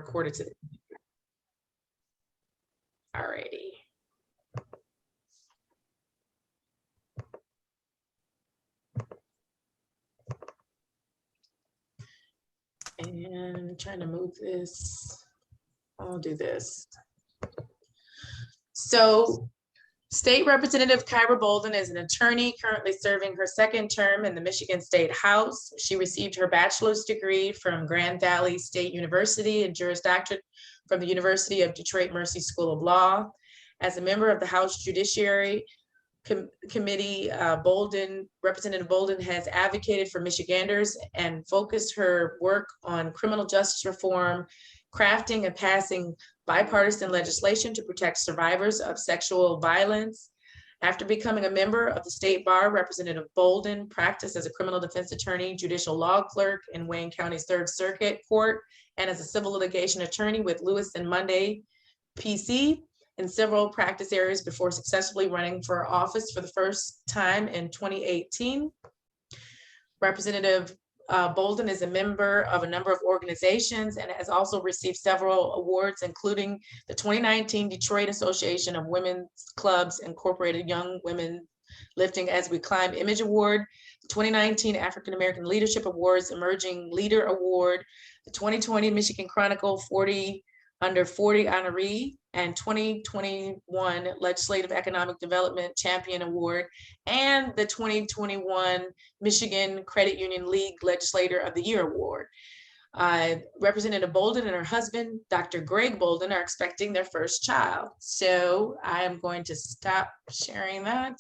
recorded to the Alrighty. And trying to move this. I'll do this. So State Representative Kyra Bolden is an attorney currently serving her second term in the Michigan State House. She received her bachelor's degree from Grand Valley State University and Juris Doctorate from the University of Detroit Mercy School of Law. As a member of the House Judiciary Committee, Representative Bolden has advocated for Michiganders and focused her work on criminal justice reform, crafting and passing bipartisan legislation to protect survivors of sexual violence. After becoming a member of the state bar, Representative Bolden practiced as a criminal defense attorney, judicial law clerk in Wayne County's Third Circuit Court, and as a civil litigation attorney with Lewis and Monday PC in several practice areas before successfully running for office for the first time in 2018. Representative Bolden is a member of a number of organizations and has also received several awards, including the 2019 Detroit Association of Women's Clubs Incorporated Young Women Lifting As We Climb Image Award, the 2019 African American Leadership Awards Emerging Leader Award, the 2020 Michigan Chronicle 40 Under 40 honoree, and 2021 Legislative Economic Development Champion Award, and the 2021 Michigan Credit Union League Legislator of the Year Award. Representative Bolden and her husband, Dr. Greg Bolden, are expecting their first child. So I am going to stop sharing that.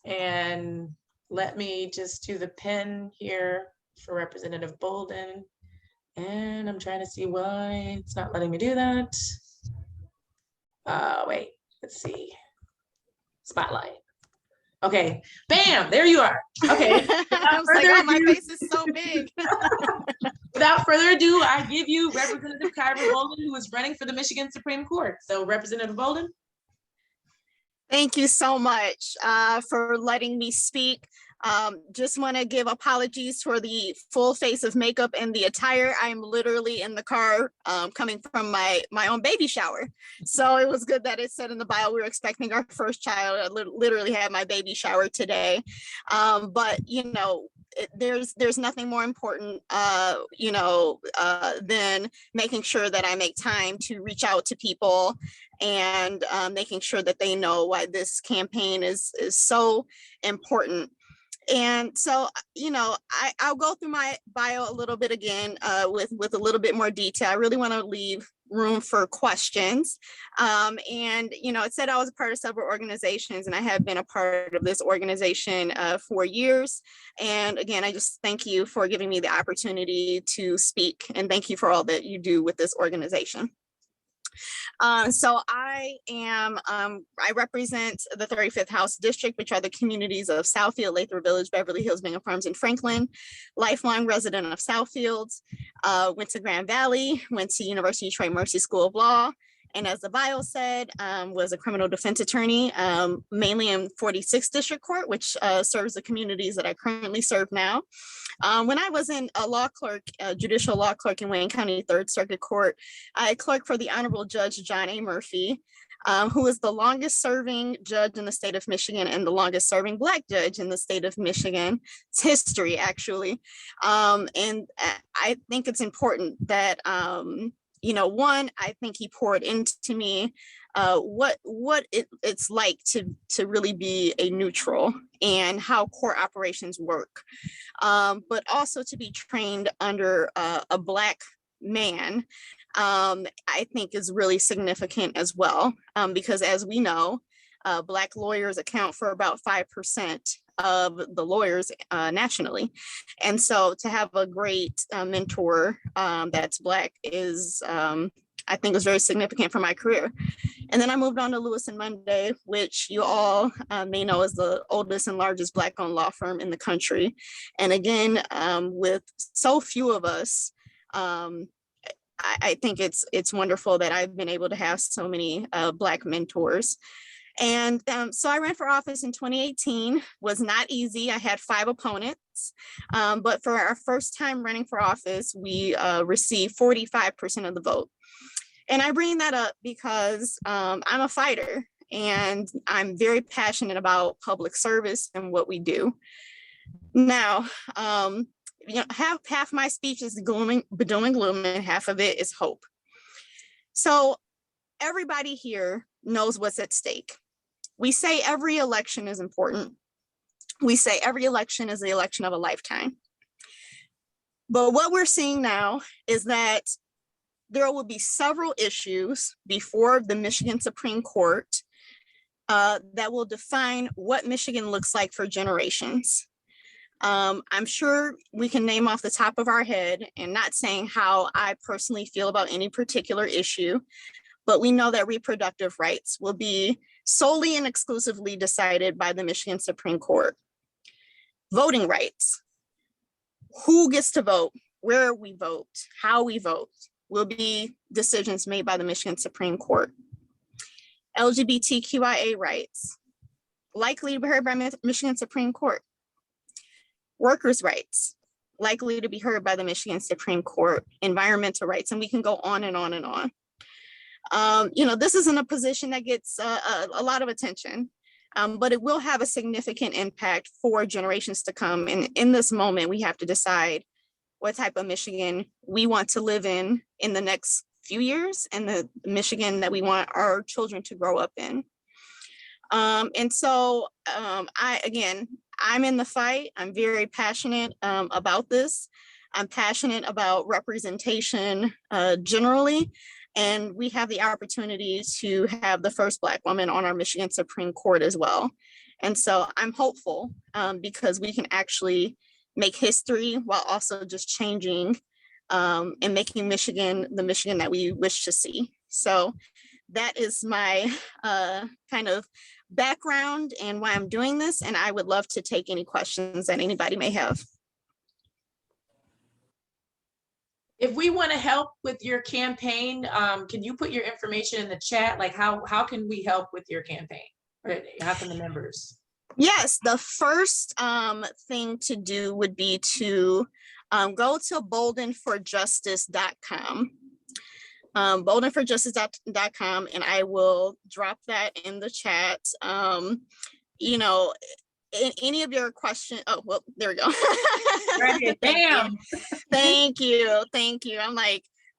And let me just do the pin here for Representative Bolden. And I'm trying to see why it's not letting me do that. Wait, let's see. Spotlight. Okay, bam, there you are. Okay. I was like, oh, my face is so big. Without further ado, I give you Representative Kyra Bolden, who is running for the Michigan Supreme Court. So Representative Bolden. Thank you so much for letting me speak. Just want to give apologies for the full face of makeup and the attire. I'm literally in the car coming from my own baby shower. So it was good that it said in the bio we were expecting our first child. I literally had my baby shower today. But, you know, there's nothing more important, than making sure that I make time to reach out to people and making sure that they know why this campaign is so important. And so, you know, I'll go through my bio a little bit again with a little bit more detail. I really want to leave room for questions. And, you know, it said I was a part of several organizations, and I have been a part of this organization for years. And again, I just thank you for giving me the opportunity to speak, and thank you for all that you do with this organization. So I represent the 35th House District, which are the communities of Southfield, Lathrop Village, Beverly Hills, Bingham Farms, and Franklin. Lifelong resident of Southfield, went to Grand Valley, went to University of Detroit Mercy School of Law, and as the bio said, was a criminal defense attorney, mainly in 46th District Court, which serves the communities that I currently serve now. When I was in a law clerk, judicial law clerk in Wayne County Third Circuit Court, I clerked for the Honorable Judge John A. Murphy, who is the longest serving judge in the state of Michigan and the longest serving Black judge in the state of Michigan. It's history, actually. And I think it's important that, one, I think he poured into me what it's like to really be a neutral and how court operations work, but also to be trained under a Black man, I think is really significant as well, because as we know, Black lawyers account for about 5% of the lawyers nationally. And so to have a great mentor that's Black is, I think, was very significant for my career. And then I moved on to Lewis and Monday, which you all may know is the oldest and largest Black-owned law firm in the country. And again, with so few of us, I think it's wonderful that I've been able to have so many Black mentors. And so I ran for office in 2018. Was not easy. I had 5 opponents, but for our first time running for office, we received 45% of the vote. And I bring that up because I'm a fighter and I'm very passionate about public service and what we do. Now, half my speech is doom and gloom, and half of it is hope. So everybody here knows what's at stake. We say every election is important. We say every election is the election of a lifetime. But what we're seeing now is that there will be several issues before the Michigan Supreme Court that will define what Michigan looks like for generations. I'm sure we can name off the top of our head, and not saying how I personally feel about any particular issue, but we know that reproductive rights will be solely and exclusively decided by the Michigan Supreme Court. Voting rights, who gets to vote, where we vote, how we vote, will be decisions made by the Michigan Supreme Court. LGBTQIA rights, likely to be heard by Michigan Supreme Court. Workers' rights, likely to be heard by the Michigan Supreme Court. Environmental rights, and we can go on and on and on. This isn't a position that gets a lot of attention, but it will have a significant impact for generations to come. And in this moment, we have to decide what type of Michigan we want to live in the next few years, and the Michigan that we want our children to grow up in. And so I'm in the fight. I'm very passionate about this. I'm passionate about representation generally. And we have the opportunity to have the first Black woman on our Michigan Supreme Court as well. And so I'm hopeful because we can actually make history while also just changing and making Michigan the Michigan that we wish to see. So that is my kind of background and why I'm doing this. And I would love to take any questions that anybody may have. If we want to help with your campaign, can you put your information in the chat? Like how can we help with your campaign? Or how can the members? Yes, the first thing to do would be to go to boldenforjustice.com. boldenforjustice.com, and I will drop that in the chat. Any of your questions. Oh, well, there we go. Right, bam. Thank you.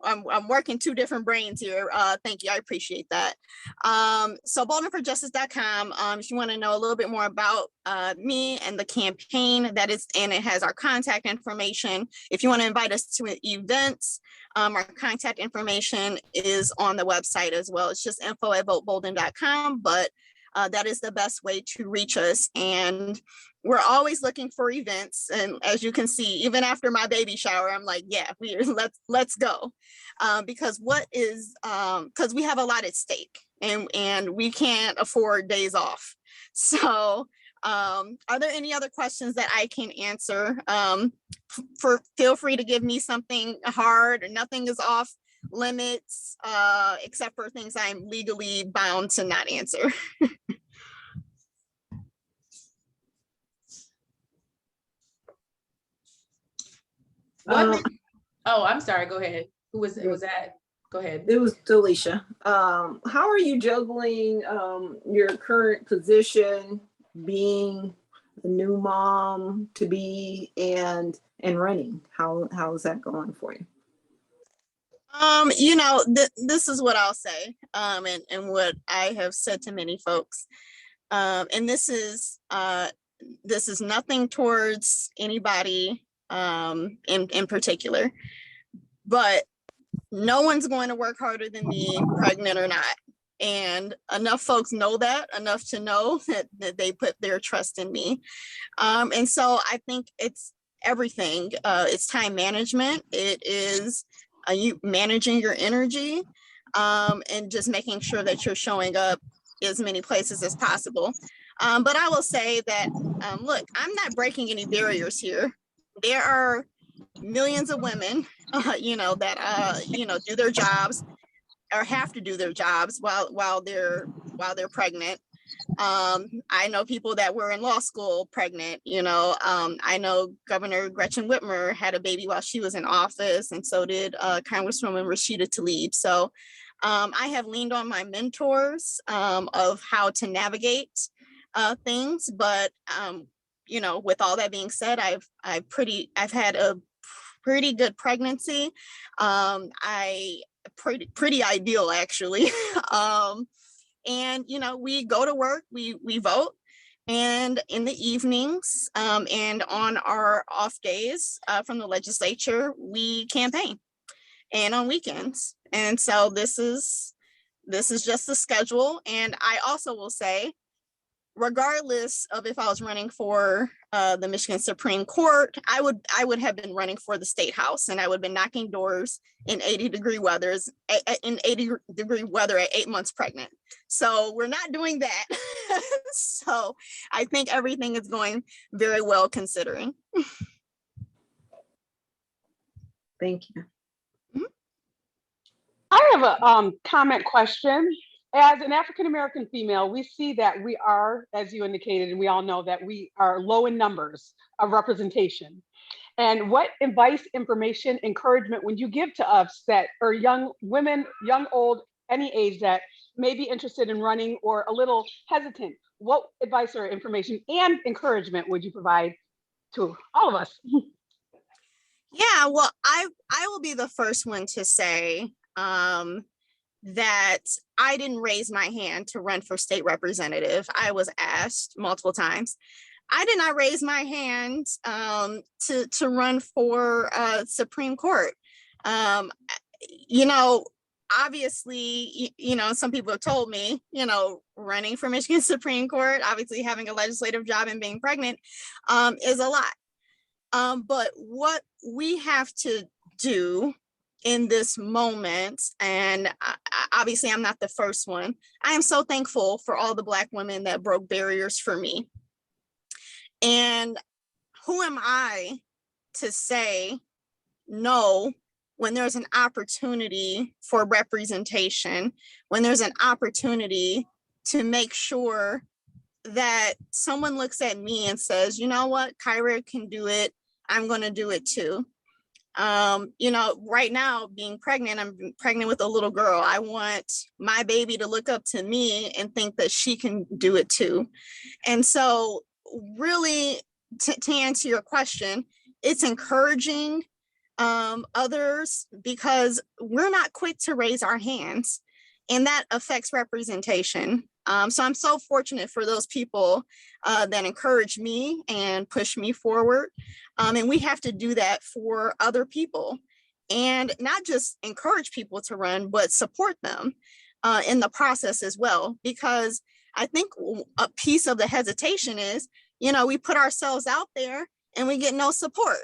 I'm working 2 different brains here. Thank you. I appreciate that. So boldenforjustice.com. If you want to know a little bit more about me and the campaign, and it has our contact information. If you want to invite us to events, our contact information is on the website as well. It's just info@votebolden.com, but that is the best way to reach us. And we're always looking for events. And as you can see, even after my baby shower, I'm like, yeah, let's go. Because we have a lot at stake, and we can't afford days off. So are there any other questions that I can answer? Feel free to give me something hard, or nothing is off limits, except for things I'm legally bound to not answer. I'm sorry, go ahead. Who was that? Go ahead. It was Delisha. How are you juggling your current position, being a new mom to be, and running? How is that going for you? This is what I'll say, and what I have said to many folks, and this is nothing towards anybody in particular, but no one's going to work harder than me, pregnant or not. And enough folks know that, enough to know that they put their trust in me. And so I think it's everything. It's time management. It is you managing your energy, and just making sure that you're showing up as many places as possible. But I will say that, look, I'm not breaking any barriers here. There are millions of women, that do their jobs, or have to do their jobs while they're pregnant. I know people that were in law school pregnant, I know Governor Gretchen Whitmer had a baby while she was in office, and so did Congresswoman Rashida Tlaib. So I have leaned on my mentors of how to navigate things, but with all that being said, I've had a pretty good pregnancy. Pretty ideal, actually. And we go to work, we vote, and in the evenings and on our off days from the legislature, we campaign, and on weekends. And so this is just the schedule. And I also will say, regardless of if I was running for the Michigan Supreme Court, I would have been running for the State House, and I would have been knocking doors in 80-degree weather at 8 months pregnant. So we're not doing that. So I think everything is going very well considering. Thank you. I have a comment question. As an African-American female, we see that we are, as you indicated, and we all know that we are low in numbers of representation. And what advice, information, encouragement would you give to us that are young women, young, old, any age that may be interested in running or a little hesitant? What advice or information and encouragement would you provide to all of us? Yeah, well, I will be the first one to say that I didn't raise my hand to run for state representative. I was asked multiple times. I did not raise my hand to run for Supreme Court. Obviously, some people have told me, running for Michigan Supreme Court, obviously having a legislative job and being pregnant is a lot. But what we have to do in this moment, and obviously I'm not the first one, I am so thankful for all the Black women that broke barriers for me. And who am I to say no when there's an opportunity for representation, when there's an opportunity to make sure that someone looks at me and says, you know what, Kyra can do it, I'm going to do it too. Right now, being pregnant, I'm pregnant with a little girl. I want my baby to look up to me and think that she can do it too. And so really, to answer your question, it's encouraging others, because we're not quick to raise our hands, and that affects representation. So I'm so fortunate for those people that encourage me and push me forward. And we have to do that for other people, and not just encourage people to run, but support them in the process as well. Because I think a piece of the hesitation is, we put ourselves out there and we get no support.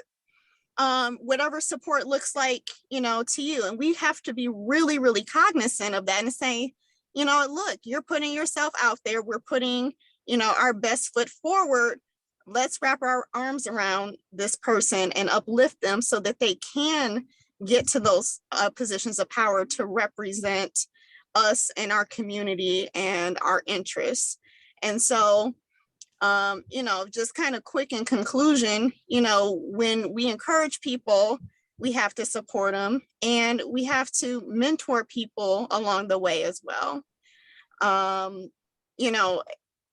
Whatever support looks like, to you. And we have to be really, really cognizant of that and say, look, you're putting yourself out there. We're putting, our best foot forward. Let's wrap our arms around this person and uplift them so that they can get to those positions of power to represent us and our community and our interests. And so, just kind of quick in conclusion, when we encourage people, we have to support them, and we have to mentor people along the way as well.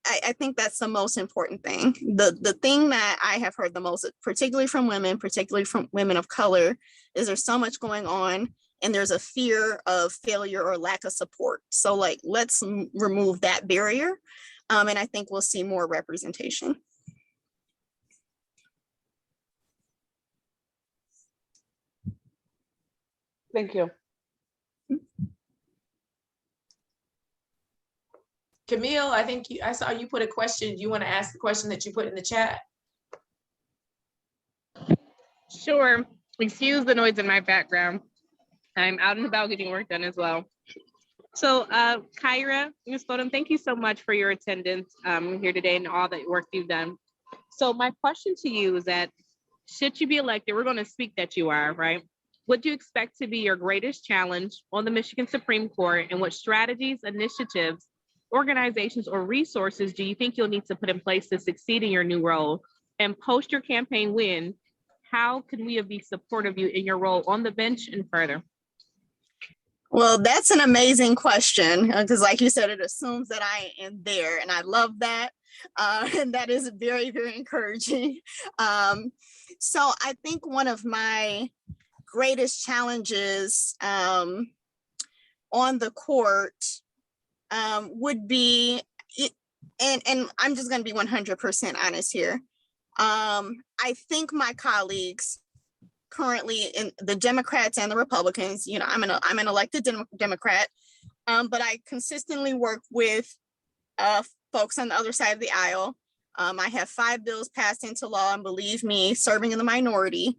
I think that's the most important thing. The thing that I have heard the most, particularly from women of color, is there's so much going on, and there's a fear of failure or lack of support. So let's remove that barrier. And I think we'll see more representation. Thank you. Camille, I saw you put a question. Do you want to ask the question that you put in the chat? Sure. Excuse the noise in my background. I'm out and about getting work done as well. So Kyra, Ms. Bolden, thank you so much for your attendance here today and all the work you've done. So my question to you is that, should you be elected, we're going to speak that you are, right? What do you expect to be your greatest challenge on the Michigan Supreme Court, and what strategies, initiatives organizations or resources do you think you'll need to put in place to succeed in your new role? And post your campaign win, how can we be supportive of you in your role on the bench and further? Well, that's an amazing question because like you said, it assumes that I am there, and I love that. And that is very, very encouraging. So I think one of my greatest challenges on the court would be, and I'm just going to be 100% honest here. I think my colleagues currently in the Democrats and the Republicans, you know, I'm an elected Democrat, but I consistently work with folks on the other side of the aisle. I have 5 bills passed into law, and believe me, serving in the minority,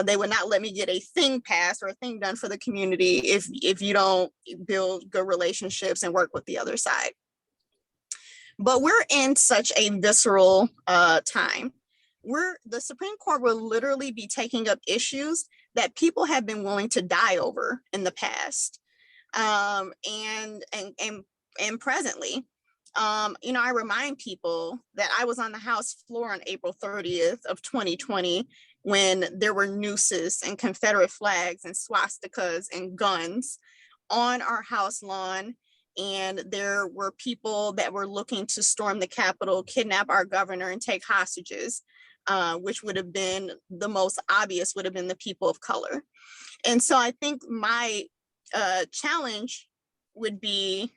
they would not let me get a thing passed or a thing done for the community if you don't build good relationships and work with the other side. But we're in such a visceral time. The Supreme Court will literally be taking up issues that people have been willing to die over in the past, and presently. You know, I remind people that I was on the House floor on April 30th of 2020 when there were nooses and Confederate flags and swastikas and guns on our House lawn. And there were people that were looking to storm the Capitol, kidnap our governor, and take hostages, which would have been the most obvious, would have been the people of color. And so I think my challenge would be,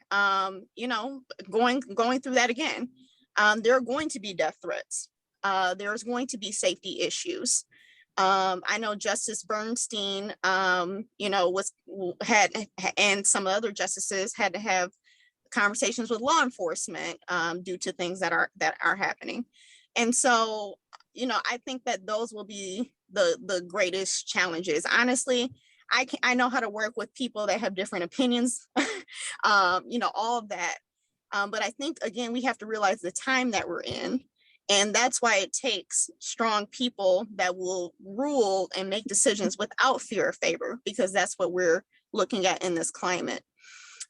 you know, going through that again. There are going to be death threats. There's going to be safety issues. I know Justice Bernstein, you know, and some other justices had to have conversations with law enforcement due to things that are happening. And so, you know, I think that those will be the greatest challenges. Honestly, I know how to work with people that have different opinions, you know, all of that. But I think, again, we have to realize the time that we're in. And that's why it takes strong people that will rule and make decisions without fear or favor, because that's what we're looking at in this climate.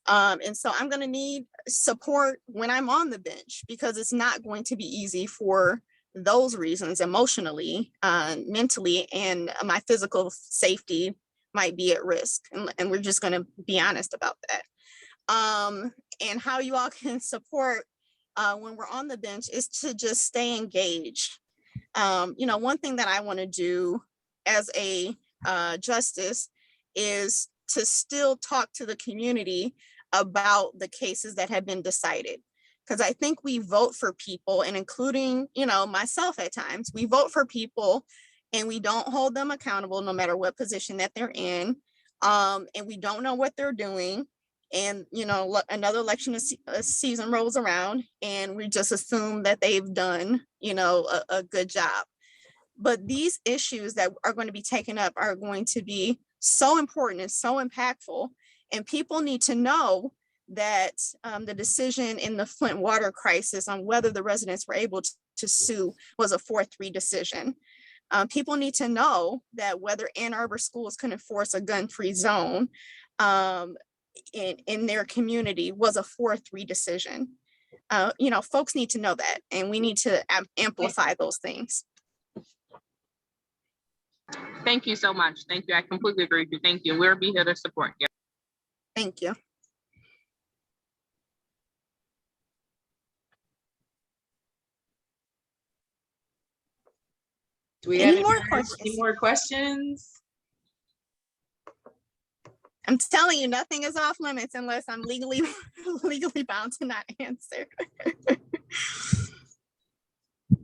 And so I'm going to need support when I'm on the bench, because it's not going to be easy for those reasons, emotionally, mentally, and my physical safety might be at risk. And we're just going to be honest about that. And how you all can support when we're on the bench is to just stay engaged. You know, one thing that I want to do as a justice is to still talk to the community about the cases that have been decided. Because I think we vote for people, and including, you know, myself at times, we vote for people and we don't hold them accountable no matter what position that they're in. And we don't know what they're doing. And, you know, another election season rolls around and we just assume that they've done, you know, a good job. But these issues that are going to be taken up are going to be so important and so impactful. And people need to know that the decision in the Flint water crisis on whether the residents were able to sue was a 4-3 decision. People need to know that whether Ann Arbor schools can enforce a gun-free zone in their community was a 4-3 decision. You know, folks need to know that, and we need to amplify those things. Thank you so much. Thank you. I completely agree with you. Thank you. We'll be here to support you. Thank you. Do we have Any more questions? I'm telling you, nothing is off limits unless I'm legally bound to not answer.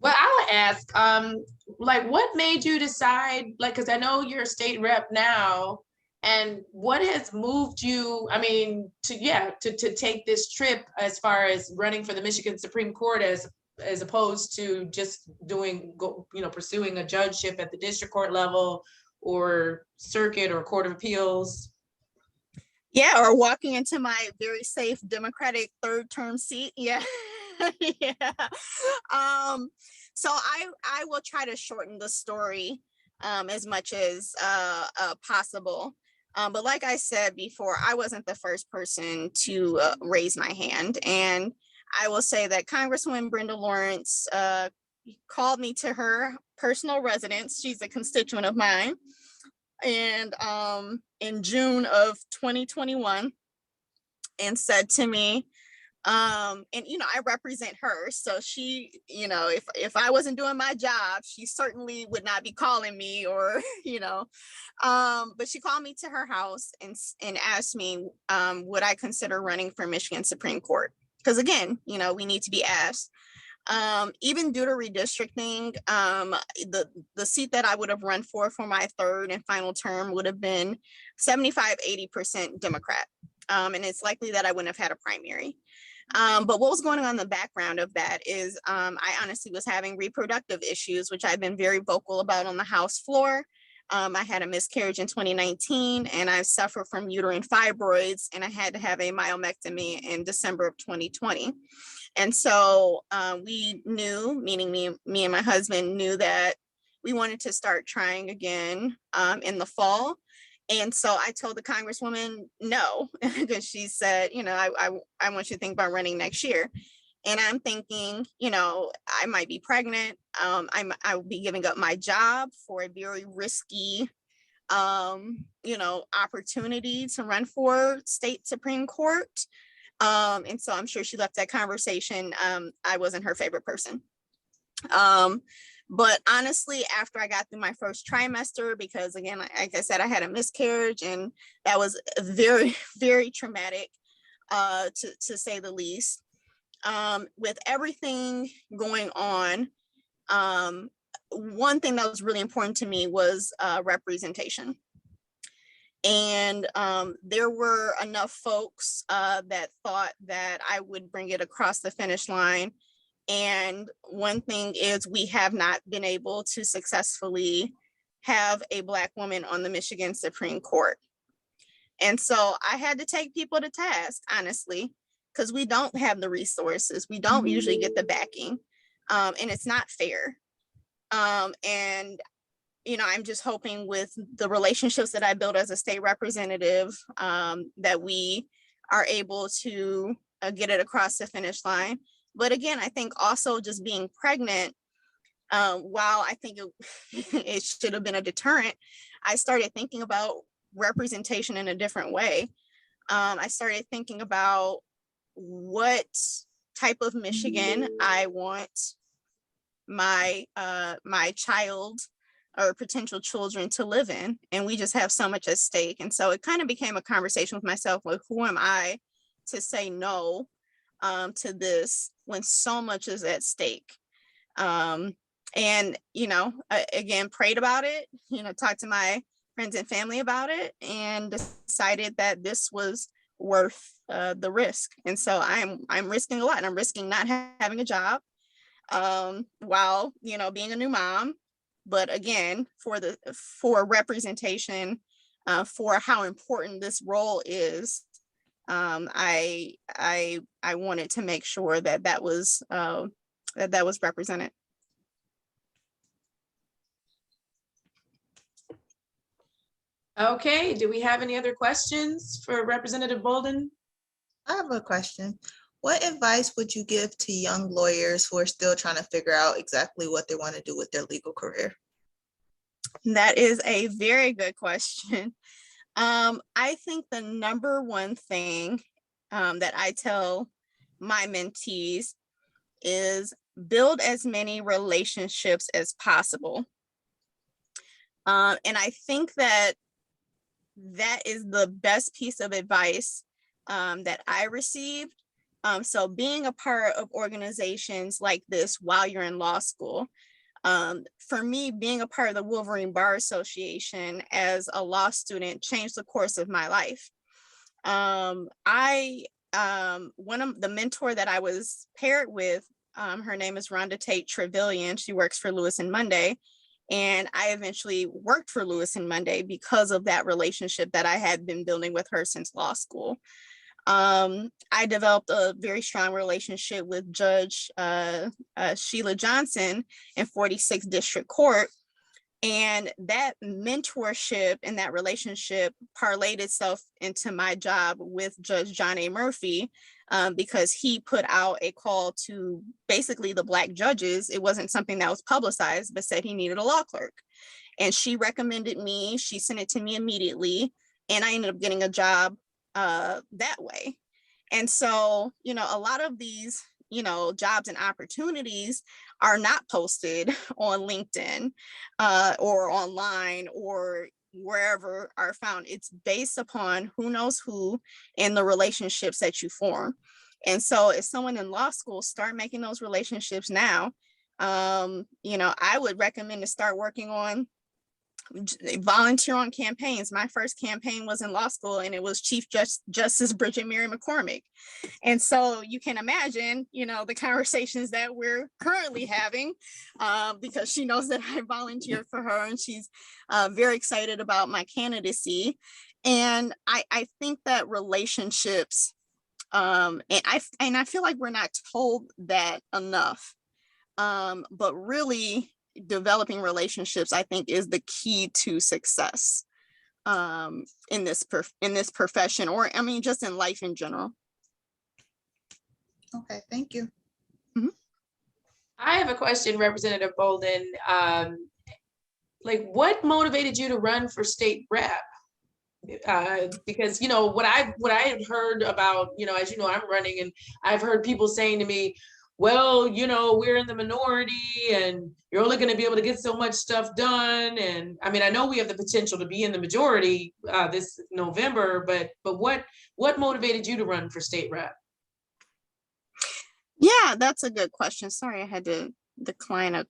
Well, I'll ask, like, what made you decide, like, because I know you're a state rep now, and what has moved you, I mean, to take this trip as far as running for the Michigan Supreme Court as opposed to just pursuing a judgeship at the district court level or circuit or court of appeals? Yeah, or walking into my very safe Democratic third term seat. Yeah. Yeah. So I will try to shorten the story as much as possible. But like I said before, I wasn't the first person to raise my hand. And I will say that Congresswoman Brenda Lawrence called me to her personal residence. She's a constituent of mine. And in June of 2021, and said to me, and I represent her, so she, if I wasn't doing my job, she certainly would not be calling me, or but she called me to her house and asked me, would I consider running for Michigan Supreme Court? Because again, we need to be asked. Even due to redistricting, the seat that I would have run for my third and final term would have been 75-80% Democrat. And it's likely that I wouldn't have had a primary. But what was going on in the background of that is I honestly was having reproductive issues, which I've been very vocal about on the House floor. I had a miscarriage in 2019, and I suffer from uterine fibroids, and I had to have a myomectomy in December of 2020. And so we knew, meaning me and my husband knew, that we wanted to start trying again in the fall. And so I told the Congresswoman no, because she said, I want you to think about running next year. And I'm thinking, I might be pregnant. I will be giving up my job for a very risky, opportunity to run for state Supreme Court. And so I'm sure she left that conversation. I wasn't her favorite person. But honestly, after I got through my first trimester, because again, like I said, I had a miscarriage, and that was very, very traumatic, to say the least. With everything going on, one thing that was really important to me was representation. And there were enough folks that thought that I would bring it across the finish line. And one thing is, we have not been able to successfully have a Black woman on the Michigan Supreme Court. And so I had to take people to task, honestly, because we don't have the resources. We don't usually get the backing, and it's not fair. And, I'm just hoping with the relationships that I built as a state representative, that we are able to get it across the finish line. But again, I think also just being pregnant, while I think it should have been a deterrent, I started thinking about representation in a different way. I started thinking about what type of Michigan I want my child or potential children to live in. And we just have so much at stake. And so it kind of became a conversation with myself, like, who am I to say no to this when so much is at stake? And, again, prayed about it, talked to my friends and family about it, and decided that this was worth the risk. And so I'm risking a lot, and I'm risking not having a job while, being a new mom. But again, for representation, for how important this role is, I wanted to make sure that was represented. Okay, do we have any other questions for Representative Bolden? I have a question. What advice would you give to young lawyers who are still trying to figure out exactly what they want to do with their legal career? That is a very good question. I think the number one thing that I tell my mentees is build as many relationships as possible. And I think that is the best piece of advice that I received. So being a part of organizations like this while you're in law school, for me, being a part of the Wolverine Bar Association as a law student changed the course of my life. One of the mentor that I was paired with, her name is Rhonda Tate Trevelyan. She works for Lewis and Monday. And I eventually worked for Lewis and Monday because of that relationship that I had been building with her since law school. I developed a very strong relationship with Judge Sheila Johnson in 46th District Court, And that mentorship and that relationship parlayed itself into my job with Judge John A. Murphy, because he put out a call to basically the Black judges. It wasn't something that was publicized, but said he needed a law clerk. And she recommended me. She sent it to me immediately. And I ended up getting a job that way. And so, you know, a lot of these, you know, jobs and opportunities are not posted on LinkedIn or online or wherever are found. It's based upon who knows who and the relationships that you form. And so if someone in law school start making those relationships now, you know, I would recommend to start working on volunteer on campaigns. My first campaign was in law school, and it was Chief Justice Bridget Mary McCormick. And so you can imagine, you know, the conversations that we're currently having, because she knows that I volunteered for her, and she's very excited about my candidacy. And I think that relationships, and I feel like we're not told that enough, but really developing relationships, I think, is the key to success in this profession, or I mean, just in life in general. Okay, thank you. I have a question, Representative Bolden. Like, what motivated you to run for state rep? Because, you know, what I had heard about, you know, as you know, I'm running, and I've heard people saying to me, well, you know, we're in the minority and you're only going to be able to get so much stuff done. And I mean, I know we have the potential to be in the majority this November, but what motivated you to run for state rep? Yeah, that's a good question. Sorry, I had to decline a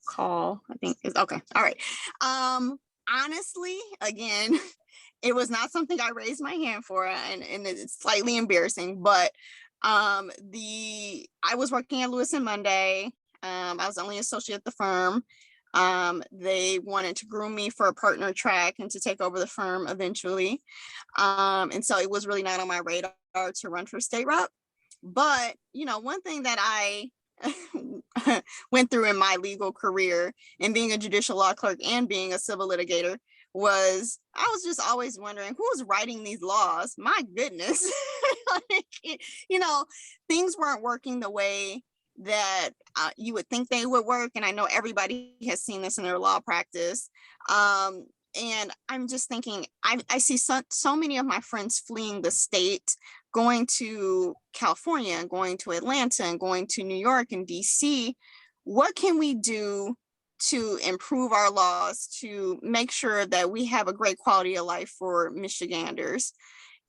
call. I think it's okay. All right. Honestly, again, it was not something I raised my hand for, and it's slightly embarrassing, but I was working at Lewis and Monday. I was the only associate at the firm. They wanted to groom me for a partner track and to take over the firm eventually. And so it was really not on my radar to run for state rep. But, you know, one thing that I went through in my legal career, and being a judicial law clerk and being a civil litigator, was I was just always wondering who's writing these laws. My goodness. Like, you know, things weren't working the way that you would think they would work. And I know everybody has seen this in their law practice. And I'm just thinking, I see so many of my friends fleeing the state, going to California and going to Atlanta and going to New York and DC. What can we do to improve our laws to make sure that we have a great quality of life for Michiganders?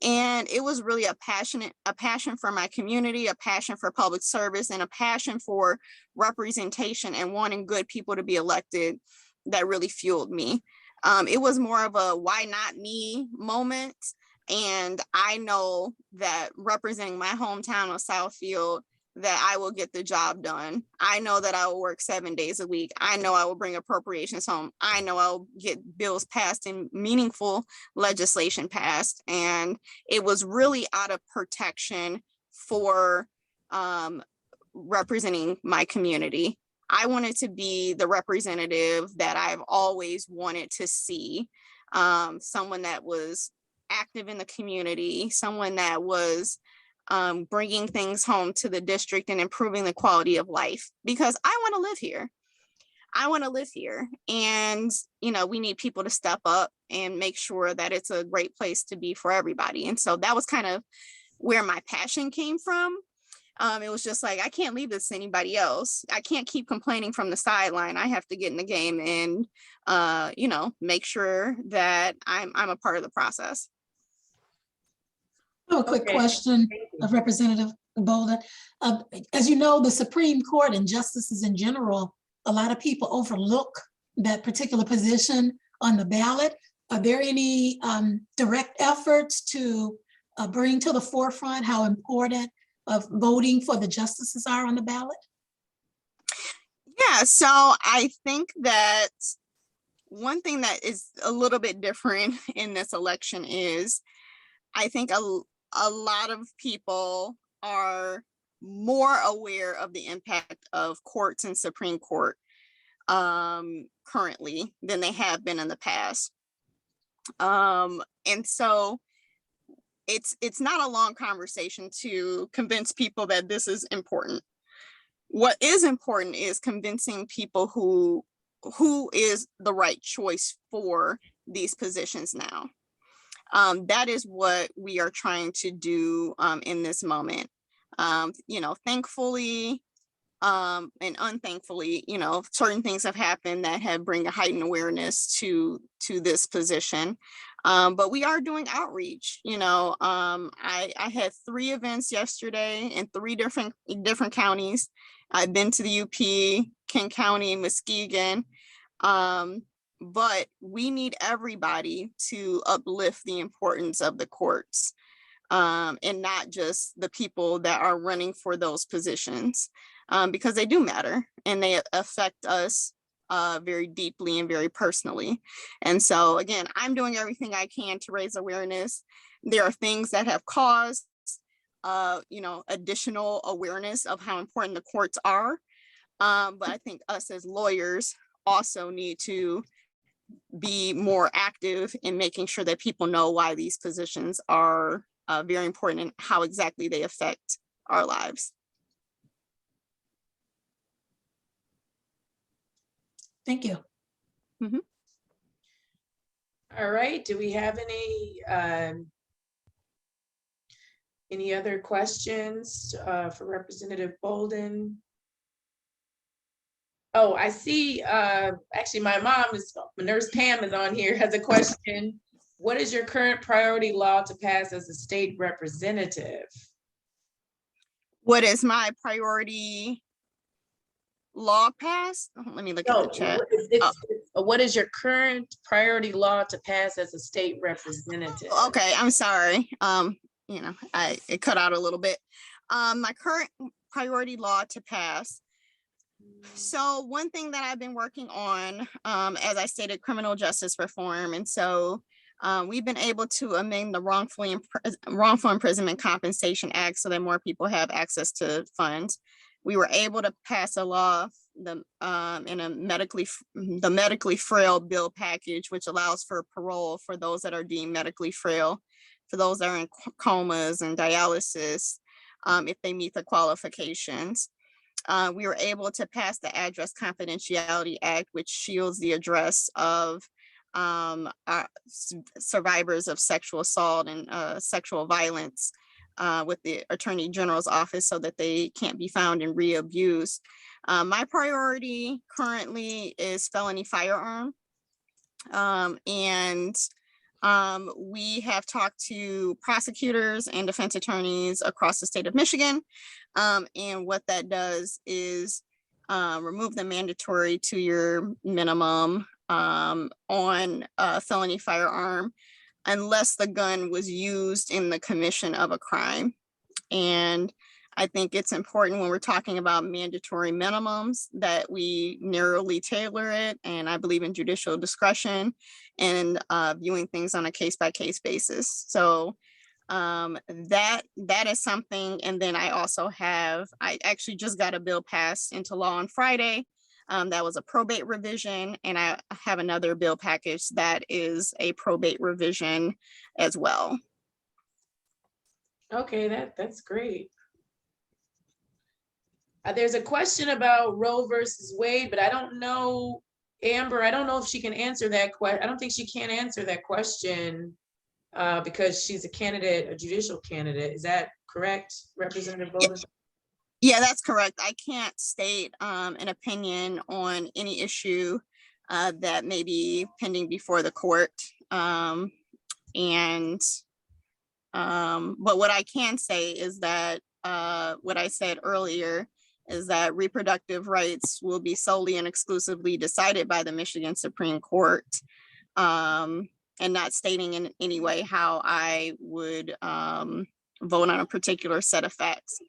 And it was really a passion for my community, a passion for public service, and a passion for representation and wanting good people to be elected that really fueled me. It was more of a why not me moment. And I know that representing my hometown of Southfield, that I will get the job done. I know that I will work 7 days a week. I know I will bring appropriations home. I know I'll get bills passed and meaningful legislation passed. And it was really out of protection for representing my community. I wanted to be the representative that I've always wanted to see, someone that was active in the community, someone that was bringing things home to the district and improving the quality of life, because I want to live here. I want to live here. And, you know, we need people to step up and make sure that it's a great place to be for everybody. And so that was kind of where my passion came from. It was just like, I can't leave this to anybody else. I can't keep complaining from the sideline. I have to get in the game and, you know, make sure that I'm a part of the process. I have a quick question of Representative Bolden. As you know, the Supreme Court and justices in general, a lot of people overlook that particular position on the ballot. Are there any direct efforts to bring to the forefront how important of voting for the justices are on the ballot? Yeah, so I think that one thing that is a little bit different in this election is I think a lot of people are more aware of the impact of courts and Supreme Court. currently than they have been in the past. And so it's not a long conversation to convince people that this is important. What is important is convincing people who is the right choice for these positions now. That is what we are trying to do in this moment. You know, thankfully and unthankfully, you know, certain things have happened that have bring a heightened awareness to this position. But we are doing outreach. You know, I had 3 events yesterday in 3 different counties. I've been to the UP, Kent County, Muskegon. But we need everybody to uplift the importance of the courts, and not just the people that are running for those positions, because they do matter and they affect us very deeply and very personally. And so again, I'm doing everything I can to raise awareness. There are things that have caused you know, additional awareness of how important the courts are. But I think us as lawyers also need to be more active in making sure that people know why these positions are very important and how exactly they affect our lives. Thank you. Mhm. All right, do we have any other questions for Representative Bolden? Oh, I see, actually my mom Nurse Pam is on here, has a question. What is your current priority law to pass as a state representative? What is my priority law passed? Let me look at the chat. What is your current priority law to pass as a state representative? Okay, I'm sorry. You know, it cut out a little bit. My current priority law to pass. So one thing that I've been working on, as I stated, criminal justice reform. And so we've been able to amend the wrongful imprisonment compensation act so that more people have access to funds. We were able to pass a law in the medically frail bill package, which allows for parole for those that are deemed medically frail, for those that are in comas and dialysis, if they meet the qualifications. We were able to pass the Address Confidentiality Act, which shields the address of survivors of sexual assault and sexual violence with the Attorney General's office so that they can't be found and re-abused. My priority currently is felony firearm. We have talked to prosecutors and defense attorneys across the state of Michigan. And what that does is remove the mandatory 2-year minimum on a felony firearm unless the gun was used in the commission of a crime. And I think it's important when we're talking about mandatory minimums that we narrowly tailor it. And I believe in judicial discretion and viewing things on a case-by-case basis. So that is something. And then I actually just got a bill passed into law on Friday. That was a probate revision. And I have another bill package that is a probate revision as well. Okay, that's great. There's a question about Roe versus Wade, but I don't know, Amber, I don't know if she can answer that question. I don't think she can answer that question because she's a candidate, a judicial candidate. Is that correct, Representative Bolden? Yeah, that's correct. I can't state an opinion on any issue that may be pending before the court. But what I can say is that what I said earlier is that reproductive rights will be solely and exclusively decided by the Michigan Supreme Court, and not stating in any way how I would vote on a particular set of facts.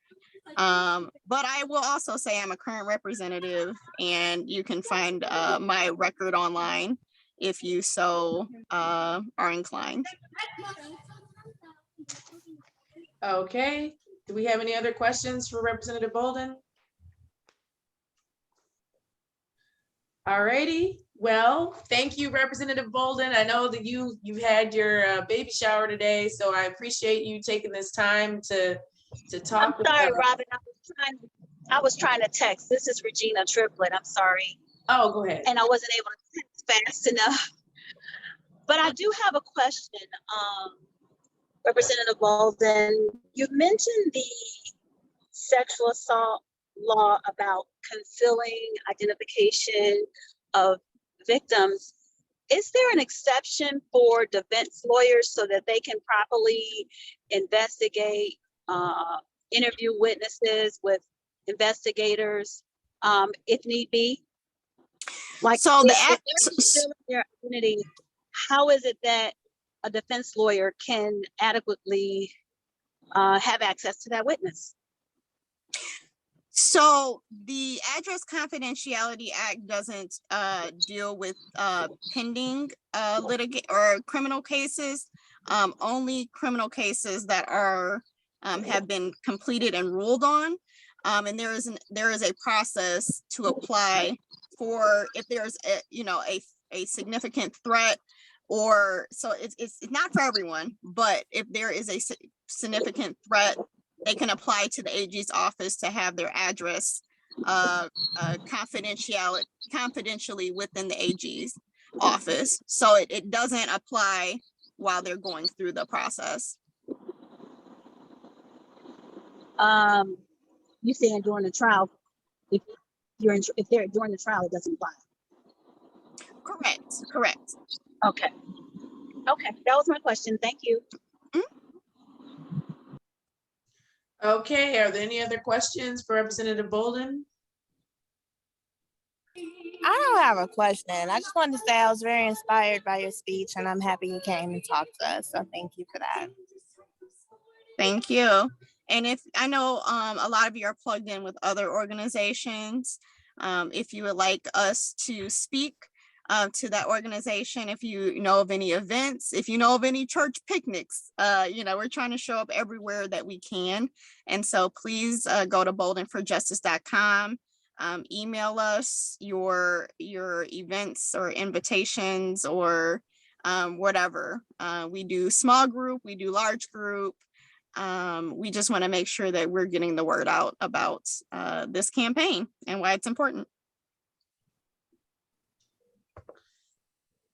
But I will also say I'm a current representative, and you can find my record online if you so are inclined. Okay, do we have any other questions for Representative Bolden? All righty. Well, thank you, Representative Bolden. I know that you've had your baby shower today, so I appreciate you taking this time to talk. I'm sorry, Robin. I was trying to text. This is Regina Triplett. I'm sorry. Oh, go ahead. And I wasn't able to text fast enough. But I do have a question. Representative Bolden, you mentioned the sexual assault law about concealing identification of victims. Is there an exception for defense lawyers so that they can properly investigate, interview witnesses with investigators, if need be? Like, So if they're concealing their identity, how is it that a defense lawyer can adequately have access to that witness? So the Address Confidentiality Act doesn't deal with pending litigate or criminal cases. Only criminal cases that are have been completed and ruled on. And there is a process to apply for if there's a significant threat, or so it's not for everyone, but if there is a significant threat, they can apply to the AG's office to have their address confidentially within the AG's office. So it doesn't apply while they're going through the process. You saying during the trial, if they're during the trial, it doesn't apply. Correct. Okay, that was my question. Thank you. Okay, are there any other questions for Representative Bolden? I don't have a question. I just wanted to say I was very inspired by your speech, and I'm happy you came and talked to us. So thank you for that. Thank you. And if I know a lot of you are plugged in with other organizations, if you would like us to speak to that organization, if you know of any events, if you know of any church picnics, we're trying to show up everywhere that we can. And so please go to boldenforjustice.com, email us your events or invitations or whatever. We do small group, we do large group. We just want to make sure that we're getting the word out about this campaign and why it's important.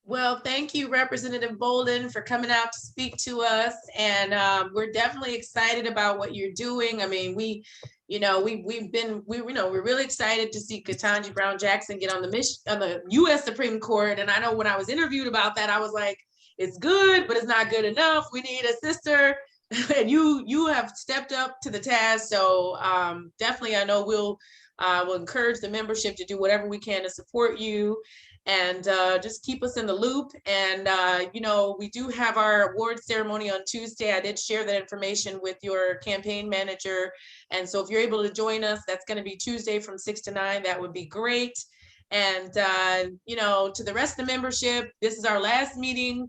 Well, thank you, Representative Bolden, for coming out to speak to us. And we're definitely excited about what you're doing. I mean, we're really excited to see Ketanji Brown Jackson get on the U.S. Supreme Court. And I know when I was interviewed about that, I was like, it's good, but it's not good enough. We need a sister. And you have stepped up to the task. So definitely, I know we'll encourage the membership to do whatever we can to support you. And just keep us in the loop. And, we do have our award ceremony on Tuesday. I did share that information with your campaign manager. And so if you're able to join us, that's going to be Tuesday from 6 to 9. That would be great. And, to the rest of the membership, this is our last meeting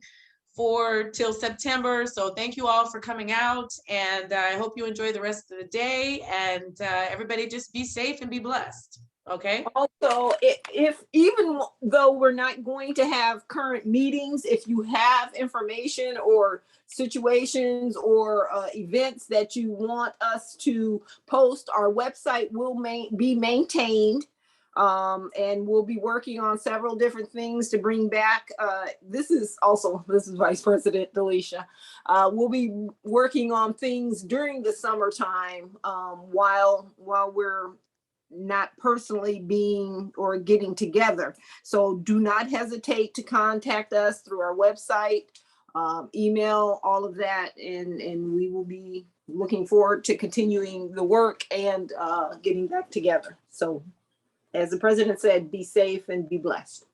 till September. So thank you all for coming out. And I hope you enjoy the rest of the day. And everybody just be safe and be blessed. Okay. Also, if even though we're not going to have current meetings, if you have information or situations or events that you want us to post, our website will be maintained. And we'll be working on several different things to bring back. This is Vice President Delisha. We'll be working on things during the summertime while we're not personally being or getting together. So do not hesitate to contact us through our website, email, all of that, and we will be looking forward to continuing the work and getting back together. So as the president said, be safe and be blessed.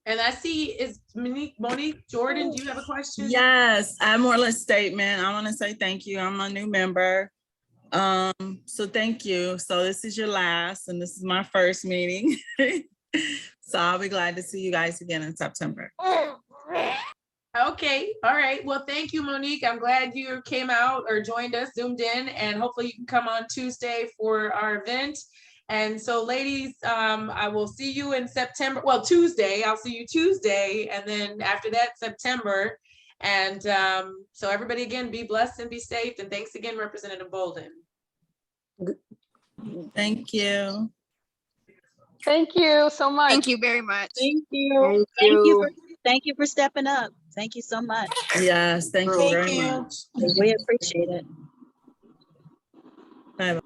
And I see, is Monique Jordan, do you have a question? Yes, I have more or less statement. I want to say thank you. I'm a new member. So thank you. So this is your last, and this is my first meeting. So I'll be glad to see you guys again in September. Okay, all right. Well, thank you, Monique. I'm glad you came out or joined us, zoomed in, and hopefully you can come on Tuesday for our event. And so ladies, I will see you in September, well, Tuesday, I'll see you Tuesday, and then after that, September. And so everybody, again, be blessed and be safe. And thanks again, Representative Bolden. Thank you. Thank you so much. Thank you very much. Thank you. Thank you for stepping up. Thank you so much. Yes, thank you Thank very you. much. We appreciate it. Bye.